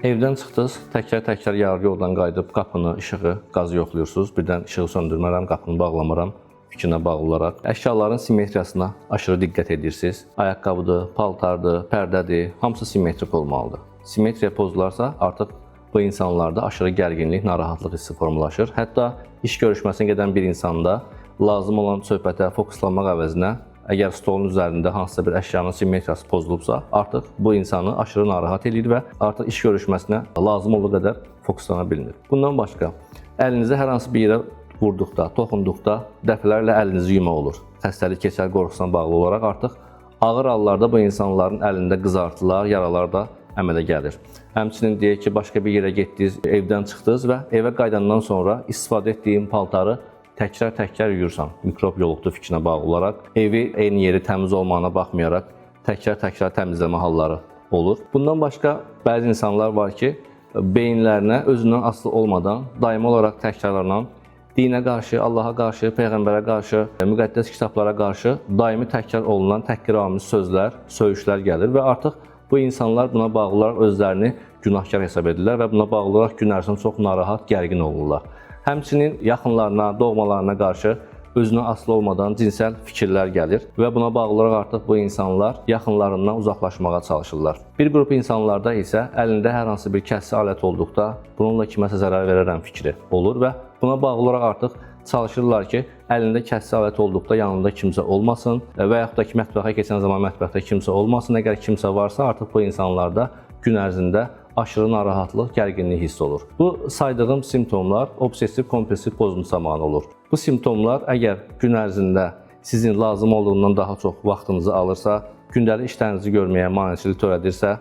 Evdən çıxdınız, təkrar yarı yoldan qayıdıb qapını, işığı, qazı yoxlayırsınız. Birdən işığı söndürmərəm, qapını bağlamaram fikrinə bağlı olaraq. Əşyaların simmetriyasına aşırı diqqət edirsiniz. Ayaqqabıdır, paltardır, pərdədir, hamısı simmetrik olmalıdır. Simmetriya pozularsa artıq bu insanlarda aşırı gərginlik, narahatlıq hissi formalaşır. Hətta iş görüşməsinə gedən bir insanda lazım olan söhbətə fokuslanmaq əvəzinə əgər stolun üzərində hansısa bir əşyanın simmetriyası pozulubsa, artıq bu insanı aşırı narahat edir və artıq iş görüşməsinə lazım olduğu qədər fokuslana bilmir. Bundan başqa, əlinizi hər hansı bir yerə vurduqda, toxunduqda dəfələrlə əlinizi yumaq olur. Xəstəlik keçər qorxusuna bağlı olaraq artıq ağır hallarda bu insanların əlində qızartılar, yaralar da əmələ gəlir. Həmçinin deyək ki, başqa bir yerə getdiniz, evdən çıxdınız və evə qayıdandan sonra istifadə etdiyin paltarı təkrar yuyursan, mikrob yoluxdu fikrinə bağlı olaraq, evi, eyni yeri təmiz olmağına baxmayaraq təkrar təmizləmə halları olur. Bundan başqa, bəzi insanlar var ki, beyinlərinə özündən asılı olmadan, daimi olaraq təkrarlanan, dinə qarşı, Allaha qarşı, Peyğəmbərə qarşı, müqəddəs kitablara qarşı daimi təkrar olunan təhqiramiz sözlər, söyüşlər gəlir və artıq bu insanlar buna bağlı olaraq özlərini günahkar hesab edirlər və buna bağlı olaraq gün ərzində çox narahat, gərgin olurlar. Həmçinin yaxınlarına, doğmalarına qarşı özünə asılı olmadan cinsəl fikirlər gəlir və buna bağlı olaraq artıq bu insanlar yaxınlarından uzaqlaşmağa çalışırlar. Bir qrup insanlarda isə əlində hər hansı bir kəsici alət olduqda bununla kiməsə zərər verərəm fikri olur və buna bağlı olaraq artıq çalışırlar ki, əlində kəsici alət olduqda yanında kimsə olmasın və yaxud da ki, mətbəxə keçən zaman mətbəxdə kimsə olmasın. Əgər kimsə varsa, artıq bu insanlarda gün ərzində aşırı narahatlıq, gərginlik hiss olur. Bu saydığım simptomlar obsessiv-kompulsiv pozuntu zamanı olur. Bu simptomlar əgər gün ərzində sizin lazım olduğundan daha çox vaxtınızı alırsa, gündəlik işlərinizi görməyə maneçilik törədirsə,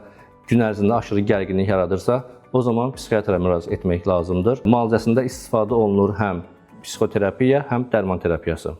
gün ərzində aşırı gərginlik yaradırsa, o zaman psixiatra müraciət etmək lazımdır. Müalicəsində istifadə olunur həm psixoterapiya, həm dərman terapiyası.